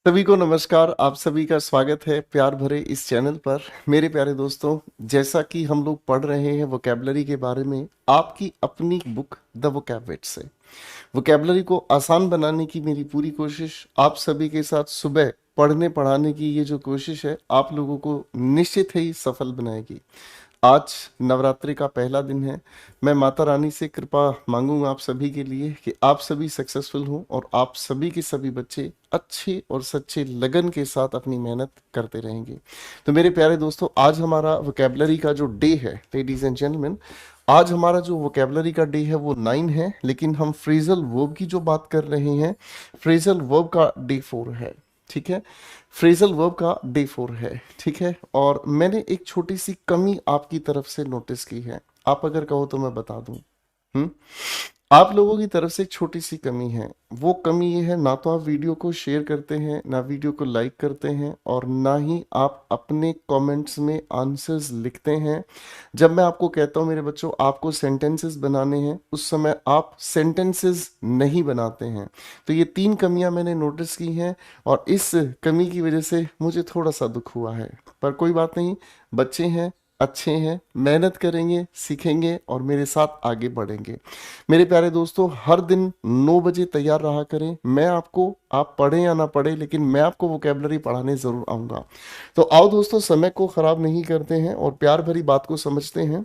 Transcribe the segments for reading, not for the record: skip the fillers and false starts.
सभी को नमस्कार। आप सभी का स्वागत है प्यार भरे इस चैनल पर। मेरे प्यारे दोस्तों, जैसा कि हम लोग पढ़ रहे हैं वोकैबुलरी के बारे में आपकी अपनी बुक द वोकैबुलरी से, वोकैबुलरी को आसान बनाने की मेरी पूरी कोशिश आप सभी के साथ सुबह पढ़ने पढ़ाने की ये जो कोशिश है आप लोगों को निश्चित ही सफल बनाएगी। आज नवरात्रि का पहला दिन है। मैं माता रानी से कृपा मांगूंगा आप सभी के लिए कि आप सभी सक्सेसफुल हों और आप सभी के सभी बच्चे अच्छे और सच्चे लगन के साथ अपनी मेहनत करते रहेंगे। तो मेरे प्यारे दोस्तों, आज हमारा वोकैबुलरी का जो डे है, लेडीज एंड जेंटलमैन, आज हमारा जो वोकैबुलरी का डे है वो 9 है, लेकिन हम फ्रेजल वर्ब की जो बात कर रहे हैं, फ्रेजल वर्ब का डे 4 है। ठीक है, फ्रेजल वर्ब का डे 4 है। ठीक है, और मैंने एक छोटी सी कमी आपकी तरफ से नोटिस की है। आप अगर कहो तो मैं बता दूं। हम्म आप लोगों की तरफ से एक छोटी सी कमी है। वो कमी ये है, ना तो आप वीडियो को शेयर करते हैं, ना वीडियो को लाइक करते हैं, और ना ही आप अपने कमेंट्स में आंसर्स लिखते हैं। जब मैं आपको कहता हूं मेरे बच्चों आपको सेंटेंसेस बनाने हैं, उस समय आप सेंटेंसेस नहीं बनाते हैं। तो ये 3 कमियां मैंने नोटिस की हैं, और इस कमी की वजह से मुझे थोड़ा सा दुख हुआ है। पर कोई बात नहीं, बच्चे हैं, अच्छे हैं, मेहनत करेंगे, सीखेंगे और मेरे साथ आगे बढ़ेंगे। मेरे प्यारे दोस्तों, हर दिन 9 बजे तैयार रहा करें। मैं आपको, आप पढ़ें या ना पढ़ें, लेकिन मैं आपको वोकैबुलरी पढ़ाने ज़रूर आऊँगा। तो आओ दोस्तों, समय को ख़राब नहीं करते हैं और प्यार भरी बात को समझते हैं।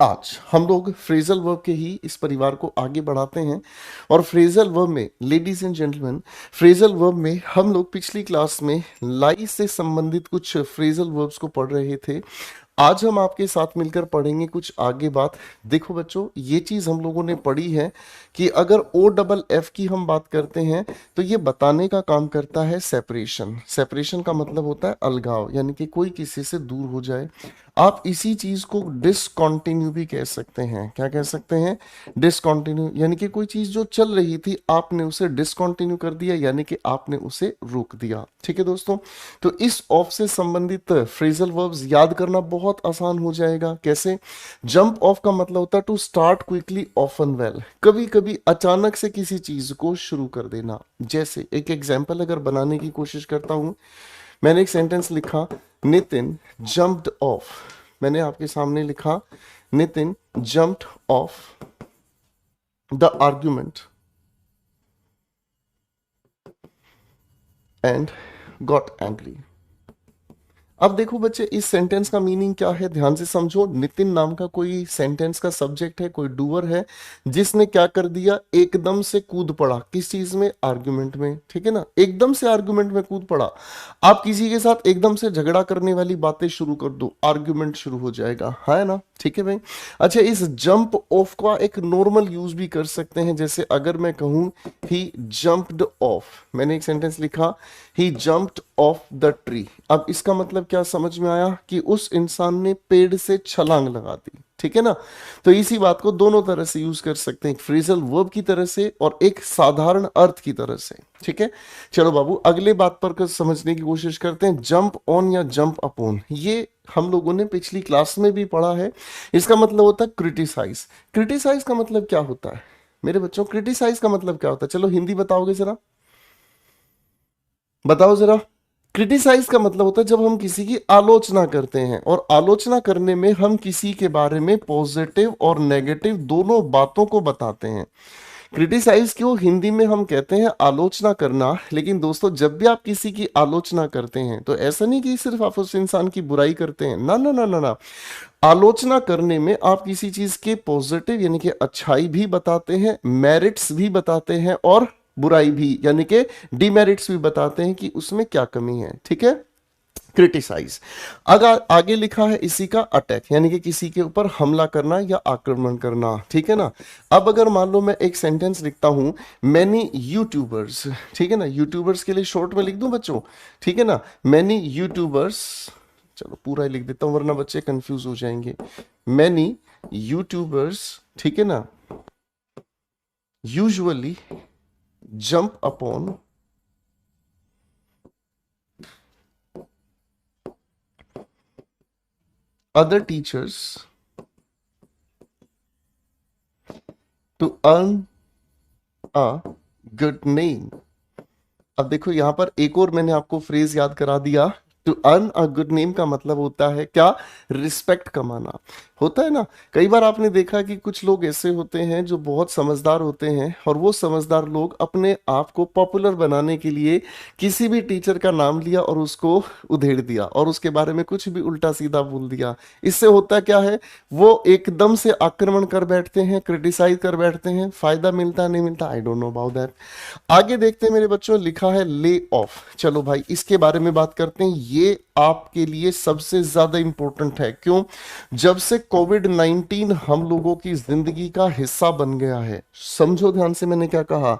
आज हम लोग फ्रेजल वर्ब के ही इस परिवार को आगे बढ़ाते हैं। और फ्रेजल वर्ब में, ladies and gentleman, phrasal verb में हम लोग पिछली क्लास में लाई से संबंधित कुछ फ्रेजल वर्ब्स को पढ़ रहे थे। आज हम आपके साथ मिलकर पढ़ेंगे कुछ आगे बात। देखो बच्चों, ये चीज हम लोगों ने पढ़ी है कि अगर ओ डबल एफ की हम बात करते हैं तो ये बताने का काम करता है सेपरेशन। सेपरेशन का मतलब होता है अलगाव, यानी कि कोई किसी से दूर हो जाए। आप इसी चीज को डिसकंटिन्यू भी कह सकते हैं। क्या कह सकते हैं? डिसकंटिन्यू, यानी कि कोई चीज जो चल रही थी आपने उसे डिसकंटिन्यू कर दिया, यानी कि आपने उसे रोक दिया। ठीक है दोस्तों, तो इस ऑफ से संबंधित फ्रेजल वर्ब्स याद करना बहुत आसान हो जाएगा। कैसे? जंप ऑफ का मतलब होता है to start quickly often well, कभी कभी अचानक से किसी चीज को शुरू कर देना। जैसे एक एग्जांपल अगर बनाने की कोशिश करता हूं, मैंने एक सेंटेंस लिखा, नितिन जंप्ड ऑफ। मैंने आपके सामने लिखा, Nitin jumped of the argument and got angry. अब देखो बच्चे, इस सेंटेंस का मीनिंग क्या है, ध्यान से समझो। नितिन नाम का कोई सेंटेंस का सब्जेक्ट है, कोई डूअर है, जिसने क्या कर दिया, एकदम से कूद पड़ा किस चीज में, आर्गुमेंट में। ठीक है ना, एकदम से आर्गुमेंट में कूद पड़ा। आप किसी के साथ एकदम से झगड़ा करने वाली बातें शुरू कर दो, आर्गुमेंट शुरू हो जाएगा, है ना? ठीक है भाई। अच्छा, इस जंप ऑफ का एक नॉर्मल यूज भी कर सकते हैं। जैसे अगर मैं कहूं ही जंप्ड ऑफ, मैंने एक सेंटेंस लिखा, ही जंप्ड ऑफ द ट्री। अब इसका मतलब क्या समझ में आया कि उस इंसान ने पेड़ से छलांग लगा दी। ठीक है ना? तो इसी बात को दोनों तरह से यूज कर सकते हैं, एक फ्रेजल वर्ब की तरह से और एक साधारण अर्थ की तरह से। ठीक है, चलो बाबू अगले बात पर समझने की कोशिश करते हैं। जंप ऑन या जंप अपॉन, ये हम लोगों ने पिछली क्लास में भी पढ़ा है। इसका मतलब होता है क्रिटिसाइज। क्रिटिसाइज का मतलब क्या होता है मेरे बच्चों? क्रिटिसाइज का मतलब क्या होता है? चलो हिंदी बताओगे जरा, बताओ जरा। क्रिटिसाइज का मतलब होता है जब हम किसी की आलोचना करते हैं, और आलोचना करने में हम किसी के बारे में पॉजिटिव और नेगेटिव दोनों बातों को बताते हैं। क्रिटिसाइज क्यों हिंदी में हम कहते हैं आलोचना करना। लेकिन दोस्तों, जब भी आप किसी की आलोचना करते हैं तो ऐसा नहीं कि सिर्फ आप उस इंसान की बुराई करते हैं, ना ना ना ना ना। आलोचना करने में आप किसी चीज के पॉजिटिव यानी कि अच्छाई भी बताते हैं, मेरिट्स भी बताते हैं, और बुराई भी यानी कि डिमेरिट्स भी बताते हैं कि उसमें क्या कमी है। ठीक है, क्रिटिसाइज। अगर आगे लिखा है इसी का अटैक, यानी कि किसी के ऊपर हमला करना या आक्रमण करना। ठीक है ना? अब अगर मान लो मैं एक सेंटेंस लिखता हूं, मैनी यूट्यूबर्स, ठीक है ना, यूट्यूबर्स के लिए शॉर्ट में लिख दूं बच्चों, ठीक है ना, मैनी यूट्यूबर्स, चलो पूरा ही लिख देता हूं वरना बच्चे कंफ्यूज हो जाएंगे। मैनी यूट्यूबर्स, ठीक है ना, usually jump upon other teachers to earn a good name. अब देखो यहाँ पर एक और मैंने आपको फ्रेज याद करा दिया। To earn a good name का मतलब होता है क्या? रिस्पेक्ट कमाना। होता है ना, कई बार आपने देखा कि कुछ लोग ऐसे होते हैं जो बहुत समझदार होते हैं, और वो समझदार लोग अपने आप को पॉपुलर बनाने के लिए किसी भी टीचर का नाम लिया और उसको उधेड़ दिया और उसके बारे में कुछ भी उल्टा सीधा बोल दिया। इससे होता क्या है, वो एकदम से आक्रमण कर बैठते हैं, क्रिटिसाइज कर बैठते हैं। फायदा मिलता नहीं मिलता, I don't know about that. आगे देखते हैं मेरे बच्चों, लिखा है ले ऑफ। चलो भाई इसके बारे में बात करते हैं। ये आपके लिए सबसे ज्यादा इंपॉर्टेंट है। क्यों? जब से कोविड 19 हम लोगों की जिंदगी का हिस्सा बन गया है, समझो ध्यान से मैंने क्या कहा,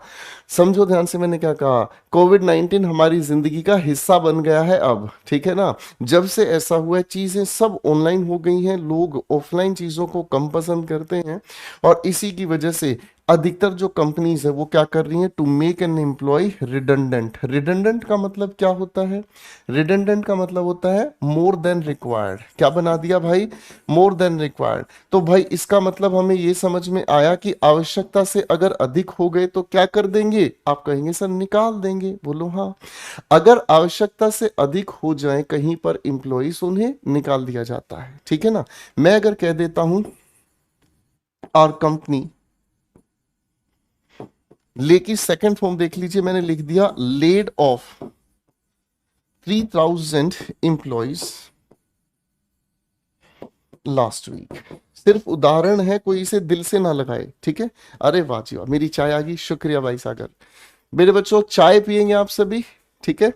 समझो ध्यान से मैंने क्या कहा, कोविड 19 हमारी जिंदगी का हिस्सा बन गया है अब, ठीक है ना। जब से ऐसा हुआ है, चीजें सब ऑनलाइन हो गई हैं, लोग ऑफलाइन चीजों को कम पसंद करते हैं, और इसी की वजह से अधिकतर जो कंपनीज है वो क्या कर रही हैं, to make an employ redundant. Redundant का मतलब क्या होता है? रिडंडेंट का मतलब होता है मोर देन रिक्वायर्ड। क्या बना दिया भाई? More than required. तो भाई इसका मतलब हमें ये समझ में आया कि आवश्यकता से अगर अधिक हो गए तो क्या कर देंगे? आप कहेंगे सर निकाल देंगे। बोलो हाँ। अगर आवश्यकता से अधिक हो जाए कहीं पर इंप्लॉइज, उन्हें निकाल दिया जाता है, ठीक है ना। मैं अगर कह देता हूं और कंपनी, लेकिन सेकंड फॉर्म देख लीजिए, मैंने लिख दिया laid off 3000 employees last week. सिर्फ उदाहरण है, कोई इसे दिल से ना लगाए, ठीक है। अरे वाह जी वाह, मेरी चाय आ गई, शुक्रिया भाई सागर। मेरे बच्चों चाय पियेंगे आप सभी, ठीक है।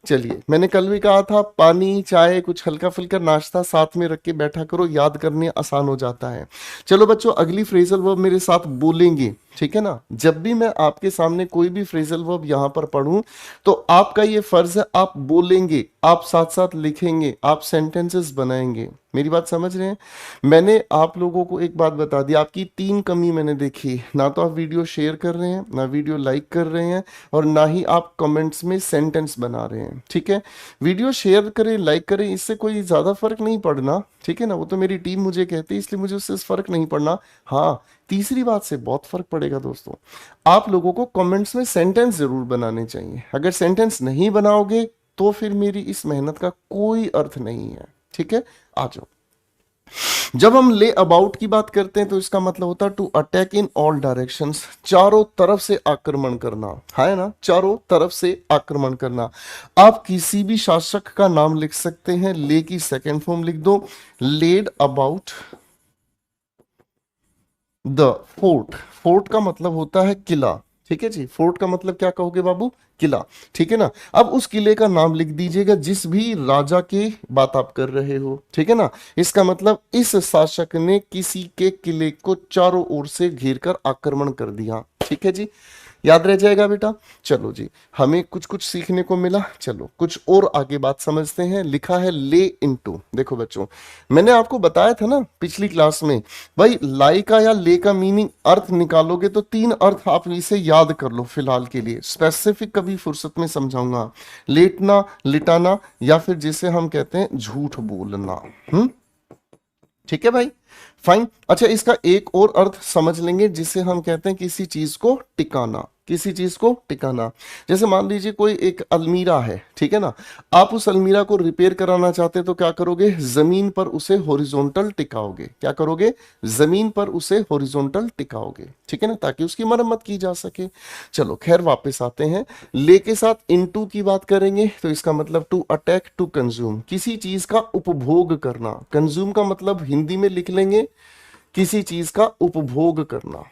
चलिए, मैंने कल भी कहा था पानी चाय कुछ हल्का फुल्का नाश्ता साथ में रख के बैठा करो, याद करने आसान हो जाता है। चलो बच्चों, अगली फ्रेजल वर्ब मेरे साथ बोलेंगे, ठीक है ना। जब भी मैं आपके सामने कोई भी फ्रेजल वर्ब यहां पर पढ़ूं तो आपका ये फर्ज है, आप बोलेंगे, आप साथ साथ लिखेंगे, आप सेंटेंसेस बनाएंगे। मेरी बात समझ रहे हैं? मैंने आप लोगों को एक बात बता दी, आपकी तीन कमी मैंने देखी, ना तो आप वीडियो शेयर कर रहे हैं, ना वीडियो लाइक कर रहे हैं, और ना ही आप कमेंट्स में सेंटेंस बना रहे हैं, ठीक है। वीडियो शेयर करें, लाइक करें, इससे कोई ज़्यादा फर्क नहीं पड़ना, ठीक है ना। वो तो मेरी टीम मुझे कहती है, इसलिए मुझे उससे फर्क नहीं पड़ना। हाँ, तीसरी बात से बहुत फर्क पड़ेगा दोस्तों, आप लोगों को कमेंट्स में सेंटेंस जरूर बनाने चाहिए। अगर सेंटेंस नहीं बनाओगे तो फिर मेरी इस मेहनत का कोई अर्थ नहीं है, ठीक है। आ जाओ। जब हम ले अबाउट की बात करते हैं तो इसका मतलब होता है to attack in all directions, चारों तरफ से आक्रमण करना, है ना, चारों तरफ से आक्रमण करना। आप किसी भी शासक का नाम लिख सकते हैं, ले की सेकेंड फॉर्म लिख दो, laid about the fort. Fort का मतलब होता है किला, ठीक है जी। फोर्ट का मतलब क्या कहोगे बाबू? किला, ठीक है ना। अब उस किले का नाम लिख दीजिएगा जिस भी राजा की बात आप कर रहे हो, ठीक है ना। इसका मतलब इस शासक ने किसी के किले को चारों ओर से घेर कर आक्रमण कर दिया, ठीक है जी। याद रह जाएगा बेटा। चलो जी, हमें कुछ कुछ सीखने को मिला। चलो कुछ और आगे बात समझते हैं। लिखा है ले इनटू। देखो बच्चों, मैंने आपको बताया था ना पिछली क्लास में, भाई लाई का या ले का मीनिंग अर्थ निकालोगे तो तीन अर्थ आप इसे याद कर लो फिलहाल के लिए, स्पेसिफिक कभी फुर्सत में समझाऊंगा। लेटना, लिटाना, या फिर जिसे हम कहते हैं झूठ बोलना। ठीक है भाई, फाइन। अच्छा, इसका एक और अर्थ समझ लेंगे जिसे हम कहते हैं किसी चीज को टिकाना, किसी चीज को टिकाना। जैसे मान लीजिए कोई एक अलमीरा है, ठीक है ना। आप उस अलमीरा को रिपेयर कराना चाहते हैं तो क्या करोगे? जमीन पर उसे हॉरिजॉन्टल टिकाओगे। क्या करोगे? जमीन पर उसे हॉरिजॉन्टल टिकाओगे, ठीक है ना, ताकि उसकी मरम्मत की जा सके। चलो खैर, वापस आते हैं। ले के साथ इनटू की बात करेंगे तो इसका मतलब टू अटैक, टू कंज्यूम, किसी चीज का उपभोग करना। कंज्यूम का मतलब हिंदी में लिख लेंगे किसी चीज का उपभोग करना,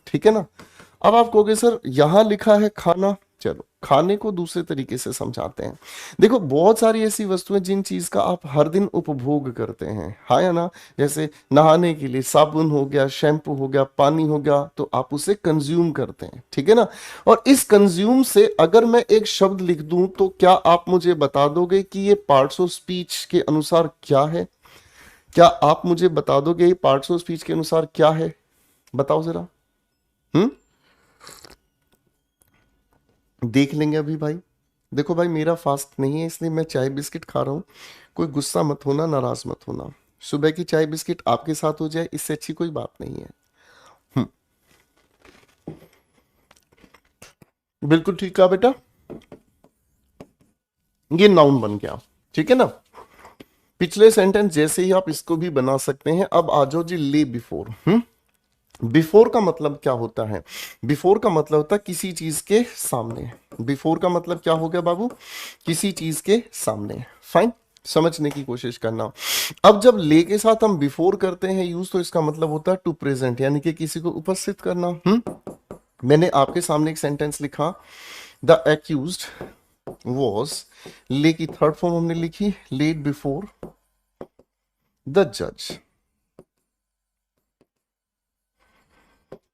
ठीक है ना। अब आप कहोगे सर यहां लिखा है खाना, चलो खाने को दूसरे तरीके से समझाते हैं। देखो, बहुत सारी ऐसी वस्तुएं जिन चीज का आप हर दिन उपभोग करते हैं, हाँ या ना। जैसे नहाने के लिए साबुन हो गया, शैम्पू हो गया, पानी हो गया, तो आप उसे कंज्यूम करते हैं, ठीक है ना। और इस कंज्यूम से अगर मैं एक शब्द लिख दूं तो क्या आप मुझे बता दोगे कि ये पार्ट्स ऑफ स्पीच के अनुसार क्या है? क्या आप मुझे बता दोगे ये पार्ट्स ऑफ स्पीच के अनुसार क्या है? बताओ जरा। हम्म देख लेंगे अभी भाई। देखो भाई, मेरा फास्ट नहीं है इसलिए मैं चाय बिस्किट खा रहा हूं। कोई गुस्सा मत होना, नाराज मत होना। सुबह की चाय बिस्किट आपके साथ हो जाए इससे अच्छी कोई बात नहीं है। बिल्कुल ठीक कहा बेटा। ये नाउन बन गया, ठीक है ना। पिछले सेंटेंस जैसे ही आप इसको भी बना सकते हैं। अब आ जाओ जी ले बिफोर। बिफोर का मतलब क्या होता है? बिफोर का मतलब होता है किसी चीज के सामने। बिफोर का मतलब क्या हो गया बाबू? किसी चीज के सामने। फाइन, समझने की कोशिश करना। अब जब ले के साथ हम बिफोर करते हैं यूज, तो इसका मतलब होता है टू प्रेजेंट, यानी कि किसी को उपस्थित करना। मैंने आपके सामने एक सेंटेंस लिखा, द एक्यूज्ड वॉज, ले की थर्ड फॉर्म हमने लिखी लेड बिफोर द जज।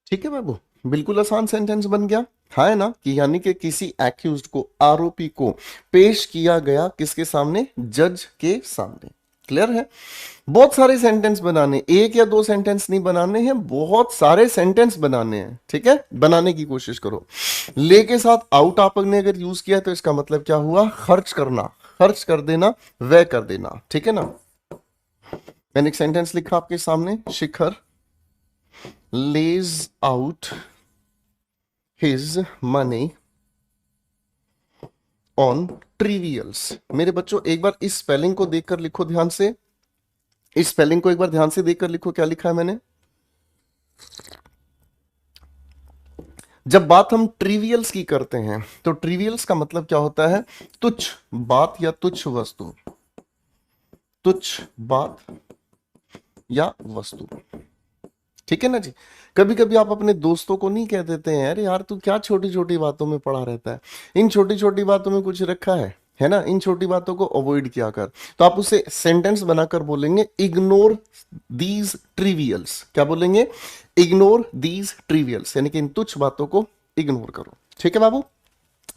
ठीक है बाबू, बिल्कुल आसान सेंटेंस बन गया, है ना। कि यानी कि किसी एक्यूज्ड को, आरोपी को पेश किया गया किसके सामने? जज के सामने। क्लियर है? बहुत सारे सेंटेंस बनाने, एक या दो सेंटेंस नहीं बनाने हैं, बहुत सारे सेंटेंस बनाने हैं। ठीक है, बनाने की कोशिश करो। ले के साथ आउट आपने अगर यूज किया तो इसका मतलब क्या हुआ? खर्च करना, खर्च कर देना, व्यय कर देना। ठीक है ना। मैंने एक सेंटेंस लिखा आपके सामने, शिखर lays out his money on trivials। मेरे बच्चों एक बार इस स्पेलिंग को देखकर लिखो ध्यान से, इस स्पेलिंग को एक बार ध्यान से देखकर लिखो। क्या लिखा है मैंने? जब बात हम ट्रिवियल्स की करते हैं तो ट्रिवियल्स का मतलब क्या होता है? तुच्छ बात या तुच्छ वस्तु, तुच्छ बात या वस्तु। ठीक है ना जी। कभी कभी आप अपने दोस्तों को नहीं कह देते हैं, अरे यार तू क्या छोटी छोटी बातों में पड़ा रहता है, इन छोटी छोटी बातों में कुछ रखा है ना, इन छोटी बातों को अवॉइड किया कर। तो आप उसे सेंटेंस बनाकर बोलेंगे इग्नोर दीज ट्रिवियल्स। क्या बोलेंगे? इग्नोर दीज ट्रिवियल्स, यानी कि इन तुच्छ बातों को इग्नोर करो। ठीक है बाबू,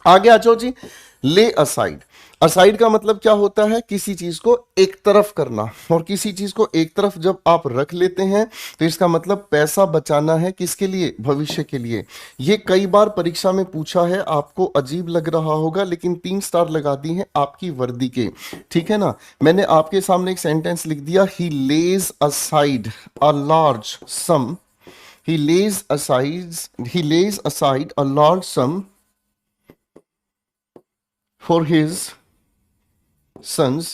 आगे आ जाओ जी। ले असाइड, असाइड का मतलब क्या होता है? किसी चीज को एक तरफ करना। और किसी चीज को एक तरफ जब आप रख लेते हैं तो इसका मतलब पैसा बचाना है। किसके लिए? भविष्य के लिए। ये कई बार परीक्षा में पूछा है, आपको अजीब लग रहा होगा, लेकिन 3 स्टार लगा दी है आपकी वर्दी के। ठीक है ना। मैंने आपके सामने एक सेंटेंस लिख दिया, he lays aside a large sum, he lays aside a large sum for his son's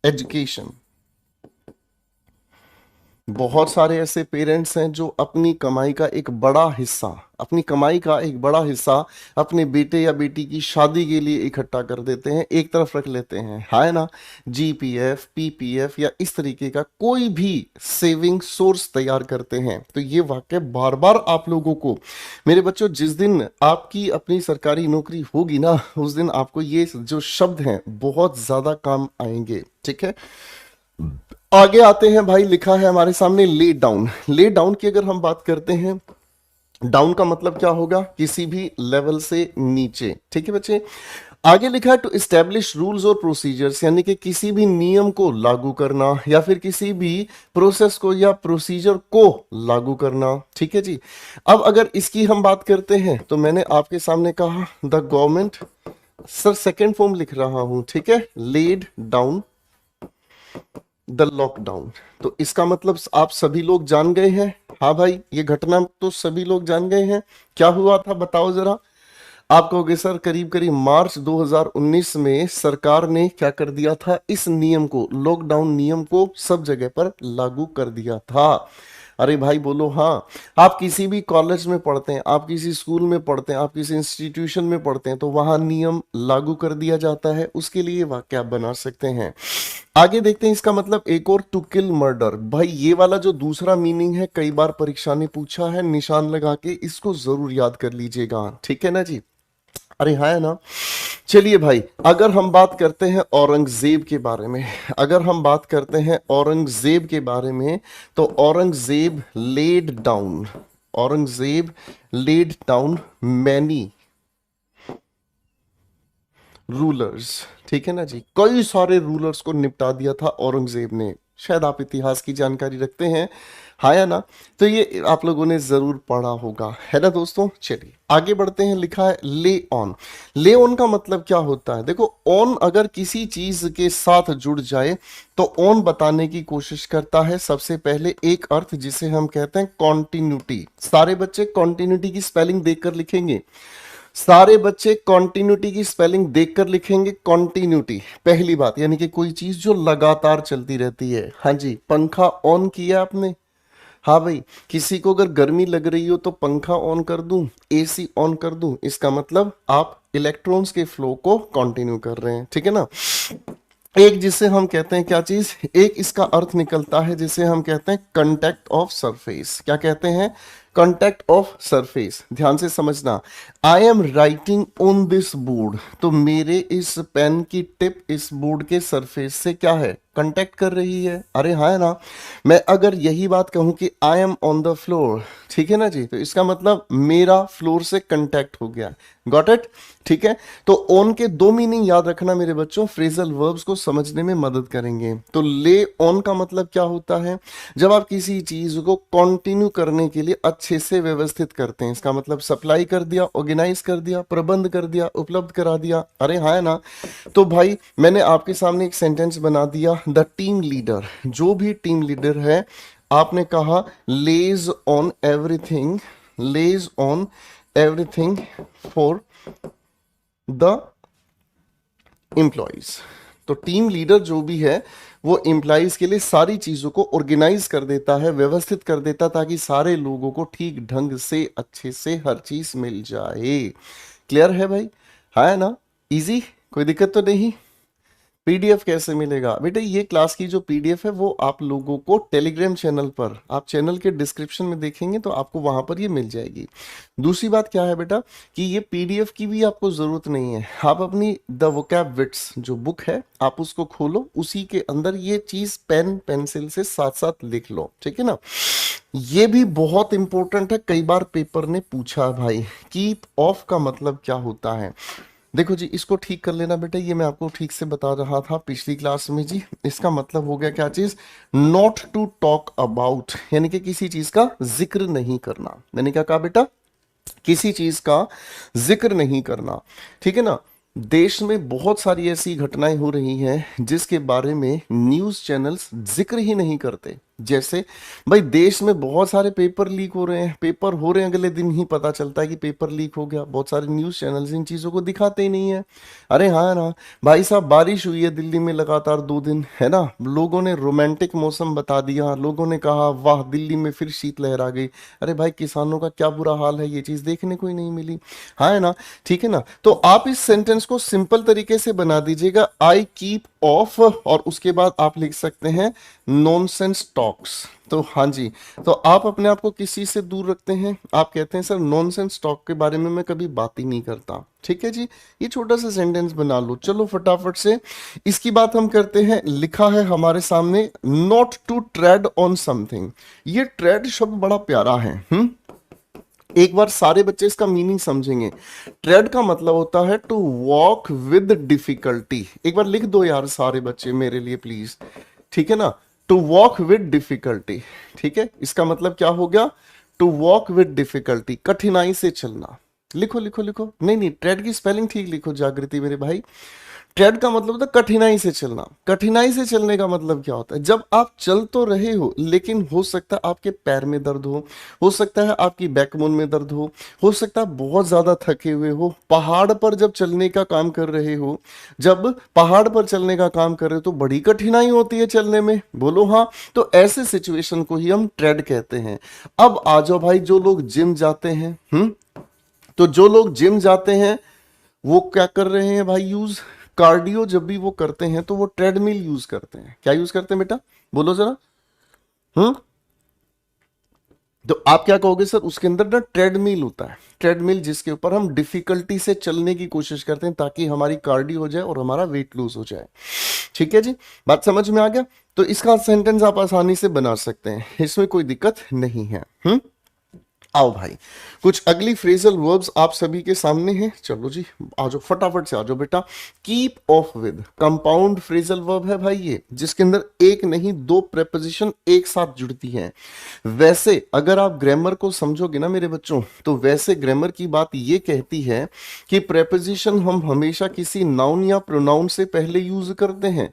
education। बहुत सारे ऐसे पेरेंट्स हैं जो अपनी कमाई का एक बड़ा हिस्सा, अपनी कमाई का एक बड़ा हिस्सा अपने बेटे या बेटी की शादी के लिए इकट्ठा कर देते हैं, एक तरफ रख लेते हैं, है ना। जीपीएफ, पीपीएफ या इस तरीके का कोई भी सेविंग सोर्स तैयार करते हैं। तो ये वाकई बार बार आप लोगों को, मेरे बच्चों, जिस दिन आपकी अपनी सरकारी नौकरी होगी ना, उस दिन आपको ये जो शब्द हैं बहुत ज्यादा काम आएंगे। ठीक है, आगे आते हैं भाई। लिखा है हमारे सामने ले डाउन। ले डाउन की अगर हम बात करते हैं, डाउन का मतलब क्या होगा? किसी भी लेवल से नीचे। ठीक है बच्चे, आगे लिखा है टू इस्टेब्लिश रूल्स और प्रोसीजर्स, यानी कि किसी भी नियम को लागू करना या फिर किसी भी प्रोसेस को या प्रोसीजर को लागू करना। ठीक है जी। अब अगर इसकी हम बात करते हैं तो मैंने आपके सामने कहा the government, sir second form लिख रहा हूं, ठीक है, लेड डाउन द लॉकडाउन। तो इसका मतलब आप सभी लोग जान गए हैं। हाँ भाई, ये घटना तो सभी लोग जान गए हैं। क्या हुआ था बताओ जरा। आप कहोगे सर करीब करीब मार्च 2019 में सरकार ने क्या कर दिया था? इस नियम को, लॉकडाउन नियम को सब जगह पर लागू कर दिया था। अरे भाई बोलो हाँ। आप किसी भी कॉलेज में पढ़ते हैं, आप किसी स्कूल में पढ़ते हैं, आप किसी इंस्टीट्यूशन में पढ़ते हैं, तो वहां नियम लागू कर दिया जाता है, उसके लिए वाक्य आप बना सकते हैं। आगे देखते हैं इसका मतलब एक और, टू किल मर्डर। भाई ये वाला जो दूसरा मीनिंग है, कई बार परीक्षा ने पूछा है, निशान लगा के इसको जरूर याद कर लीजिएगा। ठीक है ना जी। अरे हाँ है ना। चलिए भाई, अगर हम बात करते हैं औरंगजेब के बारे में, अगर हम बात करते हैं औरंगजेब के बारे में, तो Aurangzeb laid down, Aurangzeb laid down many rulers. ठीक है ना जी, कई सारे रूलर्स को निपटा दिया था औरंगजेब ने। शायद आप इतिहास की जानकारी रखते हैं, हाँ या ना। तो ये आप लोगों ने जरूर पढ़ा होगा, है ना दोस्तों। चलिए आगे बढ़ते हैं। लिखा है ले ऑन। ले ऑन का मतलब क्या होता है? देखो, ऑन अगर किसी चीज के साथ जुड़ जाए तो ऑन बताने की कोशिश करता है सबसे पहले एक अर्थ जिसे हम कहते हैं कॉन्टिन्यूटी। सारे बच्चे कॉन्टिन्यूटी की स्पेलिंग देखकर लिखेंगे। सारे बच्चे कॉन्टिन्यूटी की स्पेलिंग देखकर लिखेंगे। कॉन्टिन्यूटी पहली बात, यानी कि कोई चीज जो लगातार चलती रहती है। हाँ जी, पंखा ऑन किया आपने? हाँ भाई, किसी को अगर गर्मी लग रही हो तो पंखा ऑन कर दूं, एसी ऑन कर दूं, इसका मतलब आप इलेक्ट्रॉन्स के फ्लो को कंटिन्यू कर रहे हैं, ठीक है ना। एक जिसे हम कहते हैं क्या चीज, एक इसका अर्थ निकलता है जिसे हम कहते हैं कांटेक्ट ऑफ सरफेस। क्या कहते हैं? Contact of surface. ध्यान से समझना, I am writing on this board, तो मेरे इस पेन की टिप इस बोर्ड के सरफेस से क्या है, कांटेक्ट कर रही है। अरे हाँ है ना। मैं अगर यही बात कहूं कि I am on the floor, ठीक है ना जी, तो इसका मतलब मेरा फ्लोर से कांटेक्ट हो गया। Got it? ठीक है। तो ऑन के दो मीनिंग याद रखना मेरे बच्चों, फ्रेजल वर्ब्स को समझने में मदद करेंगे। तो ले ऑन का मतलब क्या होता है, जब आप किसी चीज को कंटिन्यू करने के लिए अच्छे से व्यवस्थित करते हैं। इसका मतलब सप्लाई कर दिया, ऑर्गेनाइज कर दिया, प्रबंध कर दिया, उपलब्ध करा दिया। अरे हाँ है ना। तो भाई मैंने आपके सामने एक सेंटेंस बना दिया, द टीम लीडर, जो भी टीम लीडर है, आपने कहा lays on everything, lays on everything for the employees. तो टीम लीडर जो भी है वो एम्प्लॉयज के लिए सारी चीजों को ऑर्गेनाइज कर देता है, व्यवस्थित कर देता, ताकि सारे लोगों को ठीक ढंग से अच्छे से हर चीज मिल जाए। क्लियर है भाई? हाँ है ना, इजी, कोई दिक्कत तो नहीं। पीडीएफ कैसे मिलेगा बेटा? ये क्लास की जो पीडीएफ है वो आप लोगों को टेलीग्राम चैनल पर, आप चैनल के डिस्क्रिप्शन में देखेंगे तो आपको वहां पर ये मिल जाएगी। दूसरी बात क्या है बेटा, कि ये पीडीएफ की भी आपको जरूरत नहीं है। आप अपनी द वोकैब विट्स जो बुक है आप उसको खोलो, उसी के अंदर ये चीज पेन पेंसिल से साथ साथ लिख लो, ठीक है ना। ये भी बहुत इंपॉर्टेंट है, कई बार पेपर ने पूछा भाई, कीप ऑफ का मतलब क्या होता है। देखो जी, इसको ठीक कर लेना बेटा, ये मैं आपको ठीक से बता रहा था पिछली क्लास में जी। इसका मतलब हो गया क्या चीज, नॉट टू टॉक अबाउट, यानी कि किसी चीज का जिक्र नहीं करना। मैंने क्या कहा बेटा, किसी चीज का जिक्र नहीं करना, ठीक है ना। देश में बहुत सारी ऐसी घटनाएं हो रही हैं जिसके बारे में न्यूज़ चैनल्स जिक्र ही नहीं करते। जैसे भाई देश में बहुत सारे पेपर लीक हो रहे हैं, पेपर हो रहे हैं, अगले दिन ही पता चलता है कि पेपर लीक हो गया। बहुत सारे न्यूज़ चैनल्स इन चीज़ों को दिखाते ही नहीं है। अरे हाँ ना भाई साहब, बारिश हुई है दिल्ली में लगातार 2 दिन, है ना। लोगों ने रोमांटिक मौसम बता दिया, लोगों ने कहा वाह दिल्ली में फिर शीतलहर आ गई। अरे भाई किसानों का क्या बुरा हाल है, ये चीज़ देखने को ही नहीं मिली। हाँ है ना, ठीक है ना। तो आप इस सेंटेंस को सिंपल तरीके से बना दीजिएगा, आई कीप ऑफ, और उसके बाद आप लिख सकते हैं नॉनसेंस टॉक्स। तो हाँ जी, तो आप अपने आप को किस चीज से दूर रखते हैं, आप कहते हैं सर नॉनसेंस टॉक के बारे में मैं कभी बात ही नहीं करता। ठीक है जी, ये छोटा सा सेंटेंस बना लो। चलो फटाफट से इसकी बात हम करते हैं। लिखा है हमारे सामने not to trade on something. ये ट्रेड शब्द बड़ा प्यारा है। एक बार सारे बच्चे इसका मीनिंग समझेंगे। ट्रेड का मतलब होता है टू वॉक विद डिफिकल्टी। एक बार लिख दो यार सारे बच्चे मेरे लिए प्लीज, ठीक है ना। टू वॉक विद डिफिकल्टी, ठीक है, इसका मतलब क्या हो गया, टू वॉक विद डिफिकल्टी, कठिनाई से चलना। लिखो लिखो लिखो, नहीं नहीं, ट्रेड की स्पेलिंग ठीक लिखो जागृति मेरे भाई। ट्रेड का मतलब होता है कठिनाई से चलना। कठिनाई से चलने का मतलब क्या होता है, जब आप चल तो रहे हो लेकिन हो सकता है आपके पैर में दर्द हो सकता है आपकी बैकबोन में दर्द हो सकता है बहुत ज्यादा थके हुए हो, पहाड़ पर जब चलने का काम कर रहे हो, जब पहाड़ पर चलने का काम कर रहे हो तो बड़ी कठिनाई होती है चलने में, बोलो हाँ। तो ऐसे सिचुएशन को ही हम ट्रेड कहते हैं। अब आ जाओ भाई, जो लोग जिम जाते हैं, तो जो लोग जिम जाते हैं वो क्या कर रहे हैं भाई, यूज कार्डियो। जब भी वो करते हैं तो वो ट्रेडमिल यूज करते हैं। क्या यूज करते हैं बेटा, बोलो जरा। हम्म तो आप क्या कहोगे सर, उसके अंदर ना ट्रेडमिल होता है, ट्रेडमिल जिसके ऊपर हम डिफिकल्टी से चलने की कोशिश करते हैं ताकि हमारी कार्डियो हो जाए और हमारा वेट लूज हो जाए। ठीक है जी, बात समझ में आ गया। तो इसका सेंटेंस आप आसानी से बना सकते हैं, इसमें कोई दिक्कत नहीं है। आओ भाई, कुछ अगली फ्रेजल वर्ब्स आप सभी के सामने हैं। चलो जी आ जाओ, फटाफट से आ जाओ बेटा। Keep off with compound phrasal verb है भाई ये, जिसके अंदर एक नहीं दो प्रेपोजिशन एक साथ जुड़ती हैं। वैसे अगर आप ग्रामर को समझोगे ना मेरे बच्चों, तो वैसे ग्रामर की बात ये कहती है कि प्रेपोजिशन हम हमेशा किसी नाउन या प्रोनाउन से पहले यूज करते हैं।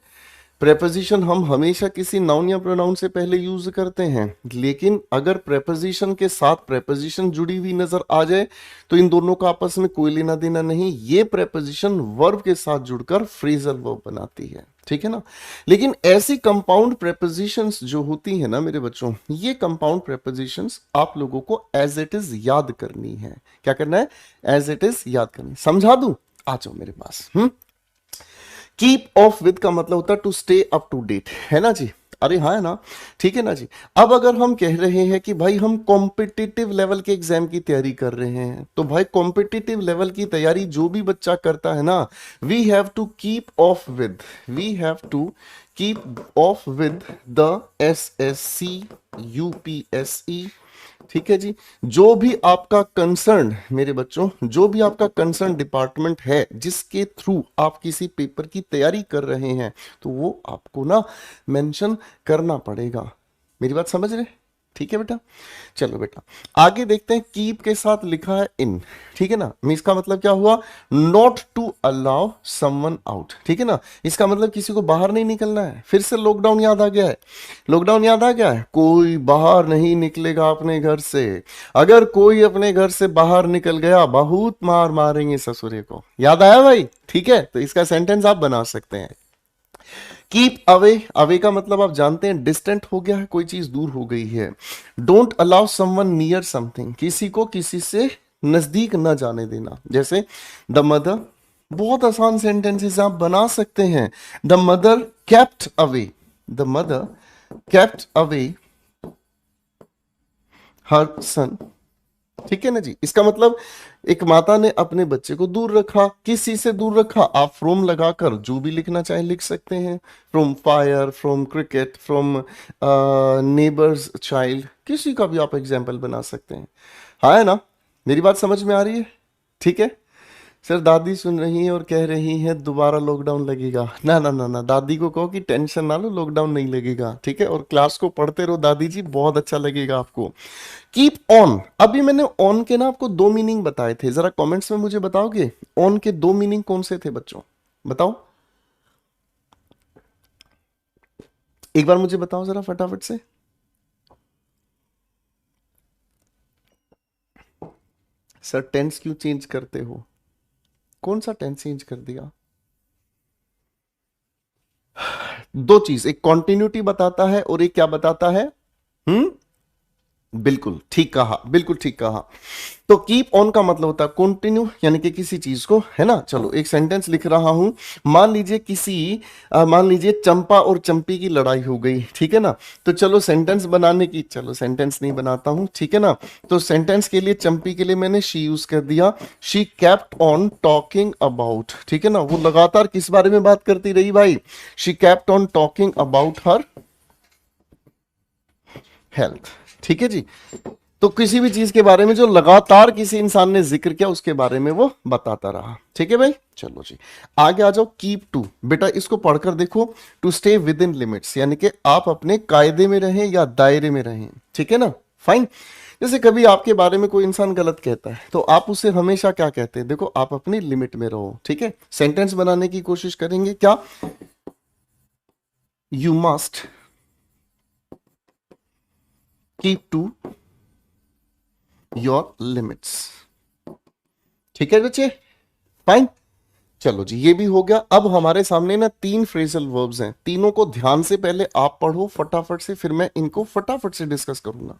प्रेपोजिशन हम हमेशा किसी नाउन या प्रोनाउन से पहले यूज करते हैं, लेकिन अगर प्रेपोजिशन के साथ प्रेपोजिशन जुड़ी हुई नजर आ जाए तो इन दोनों का आपस में कोई लेना देना नहीं, ये प्रेपोजिशन वर्ब के साथ जुड़कर फ्रेजल वर्ब बनाती है, ठीक है ना। लेकिन ऐसी कंपाउंड प्रेपोजिशंस जो होती है ना मेरे बच्चों, ये कंपाउंड प्रेपोजिशंस आप लोगों को एज इट इज याद करनी है। क्या करना है? एज इट इज याद करनी। समझा दूं? आ जाओ मेरे पास। कीप ऑफ विद का मतलब होता है to stay up to date, है ना जी। अरे हाँ, है ना, ठीक है ना जी। अब अगर हम कह रहे हैं कि भाई हम कॉम्पिटिटिव लेवल के एग्जाम की तैयारी कर रहे हैं, तो भाई कॉम्पिटिटिव लेवल की तैयारी जो भी बच्चा करता है ना, we have to keep off with, we have to keep off with the SSC UPSE, ठीक है जी। जो भी आपका कंसर्न मेरे बच्चों, जो भी आपका कंसर्न डिपार्टमेंट है जिसके थ्रू आप किसी पेपर की तैयारी कर रहे हैं, तो वो आपको ना मेंशन करना पड़ेगा। मेरी बात समझ रहे? ठीक है बेटा। चलो बेटा, आगे देखते हैं। कीप के साथ लिखा है इन, ठीक है ना। इसका मतलब क्या हुआ? Not to allow someone out, ठीक है ना। इसका मतलब किसी को बाहर नहीं निकलना है। फिर से लॉकडाउन याद आ गया है, लॉकडाउन याद आ गया है। कोई बाहर नहीं निकलेगा अपने घर से। अगर कोई अपने घर से बाहर निकल गया, बहुत मार मारेंगे ससुरे को। याद आया भाई? ठीक है, तो इसका सेंटेंस आप बना सकते हैं। कीप अवे, अवे का मतलब आप जानते हैं डिस्टेंट हो गया है, कोई चीज दूर हो गई है। Don't allow someone near something, किसी को किसी से नजदीक न जाने देना। जैसे द मदर, बहुत आसान सेंटेंसेस आप बना सकते हैं। The mother kept away, the mother kept away her son, ठीक है ना जी। इसका मतलब एक माता ने अपने बच्चे को दूर रखा। किस चीज से दूर रखा? आप फ्रॉम लगाकर जो भी लिखना चाहे लिख सकते हैं। From fire, from cricket, from neighbours child, किसी का भी आप एग्जाम्पल बना सकते हैं। हाँ, है ना। मेरी बात समझ में आ रही है? ठीक है। सर दादी सुन रही हैं और कह रही हैं दोबारा लॉकडाउन लगेगा। ना ना ना ना, दादी को कहो कि टेंशन ना लो, लॉकडाउन नहीं लगेगा, ठीक है। और क्लास को पढ़ते रहो दादी जी, बहुत अच्छा लगेगा आपको। कीप ऑन, अभी मैंने ऑन के ना आपको दो मीनिंग बताए थे, जरा कमेंट्स में मुझे बताओगे ऑन के दो मीनिंग कौन से थे बच्चों? बताओ, एक बार मुझे बताओ जरा फटाफट से। सर टेंस क्यों चेंज करते हो? कौन सा टेंस चेंज कर दिया? दो चीज, एक कॉन्टिन्यूटी बताता है और एक क्या बताता है? हम्म, बिल्कुल ठीक कहा, बिल्कुल ठीक कहा। तो कीप ऑन का मतलब होता है कंटिन्यू, यानी कि किसी चीज को, है ना। चलो एक सेंटेंस लिख रहा हूं। मान लीजिए मान लीजिए चंपा और चंपी की लड़ाई हो गई, ठीक है ना। तो चलो सेंटेंस बनाने की, चलो सेंटेंस नहीं बनाता हूं, ठीक है ना। तो सेंटेंस के लिए चंपी के लिए मैंने शी यूज कर दिया। She kept on talking about, ठीक है ना। वो लगातार किस बारे में बात करती रही भाई? She kept on talking about her health, ठीक है जी। तो किसी भी चीज के बारे में जो लगातार किसी इंसान ने जिक्र किया, उसके बारे में वो बताता रहा, ठीक है भाई। चलो जी, आगे आ जाओ। कीप टू, बेटा इसको पढ़कर देखो। To stay within limits, यानी कि आप अपने कायदे में रहें या दायरे में रहें, ठीक है ना। फाइन। जैसे कभी आपके बारे में कोई इंसान गलत कहता है, तो आप उसे हमेशा क्या कहते हैं? देखो आप अपनी लिमिट में रहो, ठीक है। सेंटेंस बनाने की कोशिश करेंगे क्या? You must keep to your limits, ठीक है बच्चे। फाइन। चलो जी, ये भी हो गया। अब हमारे सामने ना तीन फ्रेजल वर्ब्स हैं, तीनों को ध्यान से पहले आप पढ़ो फटाफट से, फिर मैं इनको फटाफट से डिस्कस करूंगा।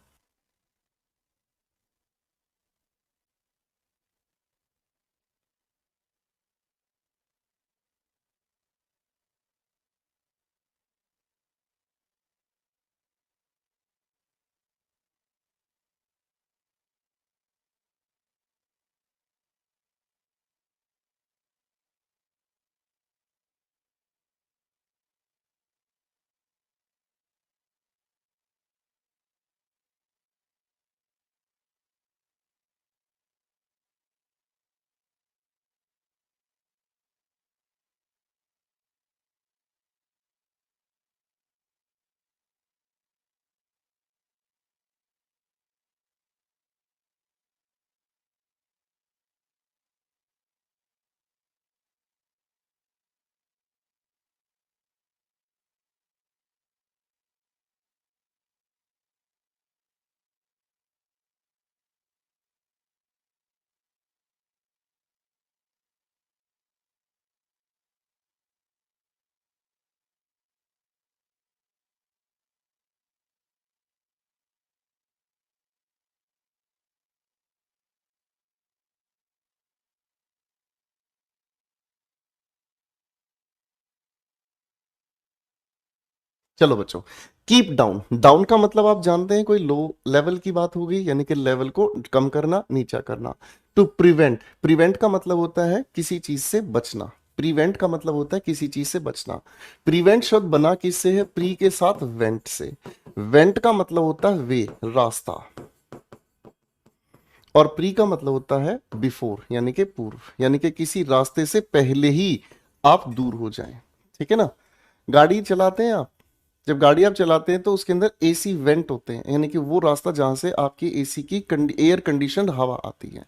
चलो बच्चों, कीप डाउन, डाउन का मतलब आप जानते हैं कोई लो लेवल की बात होगी, यानी कि लेवल को कम करना, नीचा करना। टू प्रिवेंट, प्रिवेंट का मतलब होता है किसी चीज से बचना, प्रिवेंट का मतलब होता है किसी चीज से बचना। प्रिवेंट शब्द बना किससे है? प्री के साथ वेंट से। वेंट का मतलब होता है वे, रास्ता, और प्री का मतलब होता है बिफोर, यानी कि पूर्व, यानी कि किसी रास्ते से पहले ही आप दूर हो जाएं। ठीक है ना? गाड़ी चलाते हैं आप, जब गाड़ी आप चलाते हैं तो उसके अंदर एसी वेंट होते हैं, यानी कि वो रास्ता जहां से आपकी एसी की एयर कंडीशनड हवा आती है।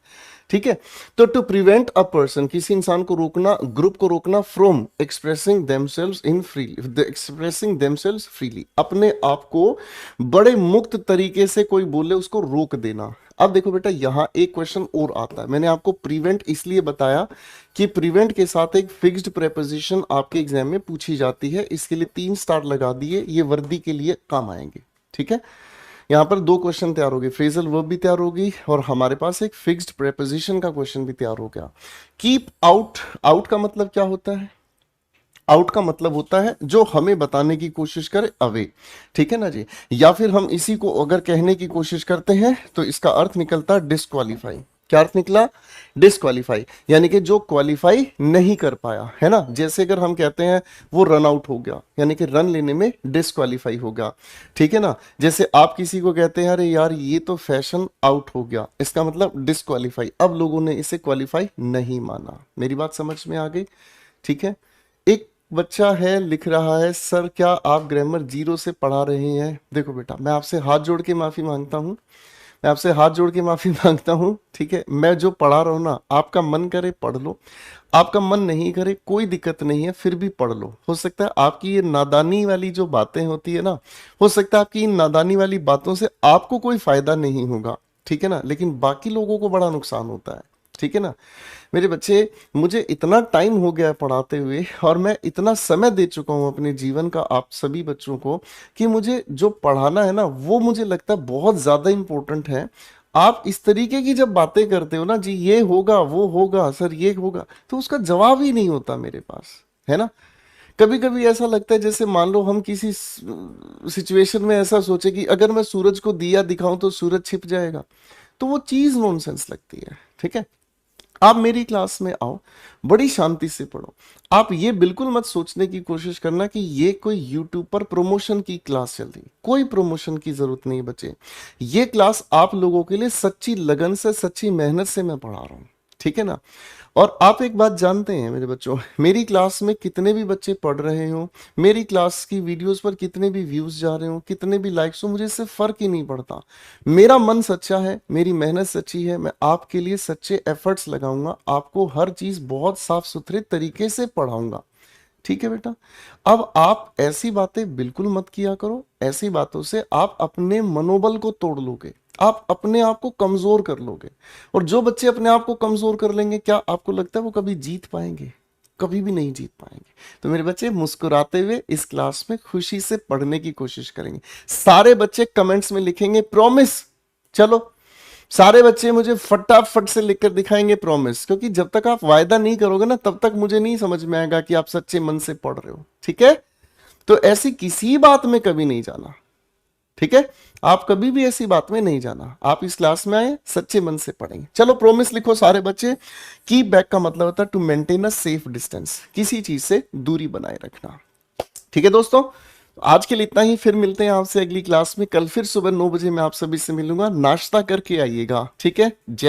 ठीक है? तो टू प्रिवेंट अ पर्सन, किसी इंसान को रोकना, ग्रुप को रोकना, from expressing themselves in freely, expressing themselves freely, अपने आप को बड़े मुक्त तरीके से कोई बोले उसको रोक देना। अब देखो बेटा, यहां एक क्वेश्चन और आता है। मैंने आपको प्रिवेंट इसलिए बताया कि प्रिवेंट के साथ एक फिक्स्ड प्रेपोजिशन आपके एग्जाम में पूछी जाती है, इसके लिए 3 स्टार लगा दिए, ये वर्दी के लिए काम आएंगे। ठीक है? यहाँ पर 2 क्वेश्चन तैयार हो गए, फ्रेजल वर्ब भी तैयार होगी और हमारे पास एक फिक्स्ड प्रेपोजिशन का क्वेश्चन भी तैयार हो गया। कीप आउट, आउट का मतलब क्या होता है? आउट का मतलब होता है जो हमें बताने की कोशिश करे, अवे। ठीक है ना जी? या फिर हम इसी को अगर कहने की कोशिश करते हैं तो इसका अर्थ निकलता डिस्क्वालीफाई। क्या अर्थ निकला? डिस्क्वालीफाई, यानी कि जो क्वालिफाई नहीं कर पाया, है ना? जैसे अगर हम कहते हैं वो रन आउट हो गया, यानी कि रन लेने में डिस्क्वालीफाई हो गया। ठीक है ना? जैसे आप किसी को कहते हैं अरे यार ये तो फैशन आउट हो गया, इसका मतलब डिस्क्वालीफाई, अब लोगों ने इसे क्वालिफाई नहीं माना। मेरी बात समझ में आ गई? ठीक है? एक बच्चा है, लिख रहा है सर क्या आप ग्रामर 0 से पढ़ा रहे हैं? देखो बेटा, मैं आपसे हाथ जोड़ के माफी मांगता हूँ, मैं आपसे हाथ जोड़ के माफी मांगता हूँ। ठीक है? मैं जो पढ़ा रहा हूँ ना, आपका मन करे पढ़ लो, आपका मन नहीं करे कोई दिक्कत नहीं है, फिर भी पढ़ लो। हो सकता है आपकी ये नादानी वाली जो बातें होती है ना, हो सकता है आपकी इन नादानी वाली बातों से आपको कोई फायदा नहीं होगा। ठीक है ना? लेकिन बाकी लोगों को बड़ा नुकसान होता है। ठीक है ना? मेरे बच्चे, मुझे इतना टाइम हो गया है पढ़ाते हुए और मैं इतना समय दे चुका हूं अपने जीवन का आप सभी बच्चों को कि मुझे जो पढ़ाना है ना वो मुझे लगता है बहुत ज्यादा इंपॉर्टेंट है। आप इस तरीके की जब बातें करते हो ना जी, ये होगा वो होगा सर ये होगा, तो उसका जवाब ही नहीं होता मेरे पास, है ना? कभी कभी ऐसा लगता है जैसे मान लो हम किसी सिचुएशन में ऐसा सोचे कि अगर मैं सूरज को दिया दिखाऊं तो सूरज छिप जाएगा, तो वो चीज नॉनसेंस लगती है। ठीक है? आप मेरी क्लास में आओ, बड़ी शांति से पढ़ो। आप ये बिल्कुल मत सोचने की कोशिश करना कि ये कोई यूट्यूब पर प्रमोशन की क्लास चल रही, कोई प्रमोशन की जरूरत नहीं बच्चे। ये क्लास आप लोगों के लिए सच्ची लगन से, सच्ची मेहनत से मैं पढ़ा रहा हूं। ठीक है ना? और आप एक बात जानते हैं मेरे बच्चों, मेरी क्लास में कितने भी बच्चे पढ़ रहे हो, मेरी क्लास की वीडियोस पर कितने भी व्यूज जा रहे हो, कितने भी लाइक्स हो, मुझे इससे फर्क ही नहीं पड़ता। मेरा मन सच्चा है, मेरी मेहनत सच्ची है, मैं आपके लिए सच्चे एफर्ट्स लगाऊंगा, आपको हर चीज बहुत साफ सुथरे तरीके से पढ़ाऊंगा। ठीक है बेटा? अब आप ऐसी बातें बिल्कुल मत किया करो, ऐसी बातों से आप अपने मनोबल को तोड़ लोगे, आप अपने आप को कमजोर कर लोगे। और जो बच्चे अपने आप को कमजोर कर लेंगे, क्या आपको लगता है वो कभी जीत पाएंगे? कभी भी नहीं जीत पाएंगे। तो मेरे बच्चे मुस्कुराते हुए इस क्लास में खुशी से पढ़ने की कोशिश करेंगे। सारे बच्चे कमेंट्स में लिखेंगे प्रॉमिस। चलो, सारे बच्चे मुझे फटाफट से लिखकर दिखाएंगे प्रॉमिस, क्योंकि जब तक आप वायदा नहीं करोगे ना तब तक मुझे नहीं समझ में आएगा कि आप सच्चे मन से पढ़ रहे हो। ठीक है? तो ऐसी किसी बात में कभी नहीं जाना। ठीक है? आप कभी भी ऐसी बात में नहीं जाना, आप इस क्लास में आए सच्चे मन से पढ़ेंगे। चलो प्रॉमिस लिखो सारे बच्चे। कीप बैक का मतलब होता है to maintain a safe distance, किसी चीज से दूरी बनाए रखना। ठीक है दोस्तों, आज के लिए इतना ही, फिर मिलते हैं आपसे अगली क्लास में। कल फिर सुबह 9 बजे मैं आप सभी से मिलूंगा, नाश्ता करके आइएगा। ठीक है? जय